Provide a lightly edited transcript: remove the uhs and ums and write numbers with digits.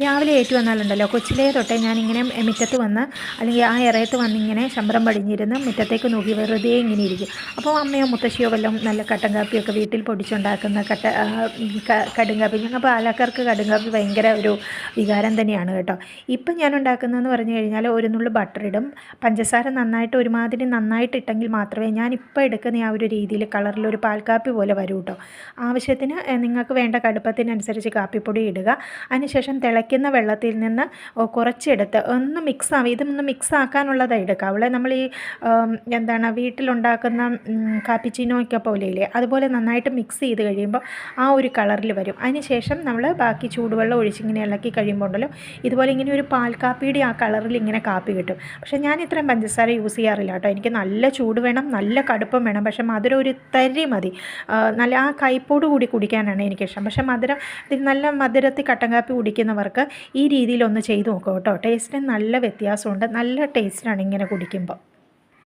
രാവിലെ ഏറ്റു വന്നാലുണ്ടല്ലോ കൊച്ചിലേ തൊട്ടേ ഞാനിങ്ങനെ മുറ്റത്ത് വന്ന് അല്ലെങ്കിൽ ആ ഇറയത്ത് വന്നിങ്ങനെ ശമ്പരം പടിഞ്ഞിരുന്ന് മുറ്റത്തേക്ക് നോക്കി വെറുതെ ഇങ്ങനെ ഇരിക്കും. അപ്പോൾ അമ്മയോ മുത്തശ്ശിയോ വല്ലതും നല്ല കട്ടൻ കാപ്പിയൊക്കെ വീട്ടിൽ പൊടിച്ചുണ്ടാക്കുന്ന കടും കാപ്പി, ഞങ്ങൾ പാലക്കാർക്ക് കടും കാപ്പി ഭയങ്കര ഒരു വികാരം തന്നെയാണ് കേട്ടോ. ഇപ്പം ഞാൻ ഉണ്ടാക്കുന്നതെന്ന് പറഞ്ഞു കഴിഞ്ഞാൽ ഒരു നുള്ളു ബട്ടർ ഇടും, പഞ്ചസാര നന്നായിട്ട് ഒരുമാതിരി നന്നായിട്ട് ഇട്ടെങ്കിൽ മാത്രമേ ഞാനിപ്പോൾ എടുക്കുന്ന ആ ഒരു രീതിയിൽ കളറിലൊരു പാൽക്കാപ്പി പോലെ വരൂ കേട്ടോ. ആവശ്യത്തിന് നിങ്ങൾക്ക് വേണ്ട കടുപ്പത്തിനനുസരിച്ച് കാപ്പിപ്പൊടി ഇടുക. അതിനുശേഷം തിളയ്ക്കുന്ന വെള്ളത്തിൽ നിന്ന് കുറച്ചെടുത്ത് ഒന്ന് ഇതൊന്ന് മിക്സ് ആക്കാനുള്ളതാണ് എടുക്കുക. അവളെ നമ്മൾ ഈ എന്താണ് വീട്ടിലുണ്ടാക്കുന്ന കാപ്പിച്ചിനോയ്ക്ക പോലെയില്ലേ, അതുപോലെ നന്നായിട്ട് മിക്സ് ചെയ്ത് കഴിയുമ്പോൾ ആ ഒരു കളറിൽ വരും. അതിനുശേഷം നമ്മൾ ബാക്കി ചൂടുവെള്ളം ഒഴിച്ചിങ്ങനെ ഇളക്കി കഴിയുമ്പോൾ ഉണ്ടല്ലോ ഇതുപോലെ ഇങ്ങനെ ഒരു പാൽ കാപ്പിയുടെ ആ കളറിൽ ഇങ്ങനെ കാപ്പി കിട്ടും. പക്ഷേ ഞാൻ ഇത്രയും പഞ്ചസാര യൂസ് ചെയ്യാറില്ല കേട്ടോ. എനിക്ക് നല്ല ചൂട് വേണം, നല്ല കടുപ്പം വേണം, പക്ഷേ മധുരം ഒരു തരി മതി. നല്ല ആ കയ്പോട് കൂടി കുടിക്കാനാണ് എനിക്കിഷ്ടം. പക്ഷേ നല്ല മധുരത്തിൽ കട്ടൻ കാപ്പി കുടിക്കുന്നവർക്ക് ഈ രീതിയിലൊന്ന് ചെയ്ത് നോക്കുക കേട്ടോ. ടേസ്റ്റിന് നല്ല വ്യത്യാസമുണ്ട്, നല്ല ടേസ്റ്റാണ് ഇങ്ങനെ കുടിക്കുമ്പോൾ.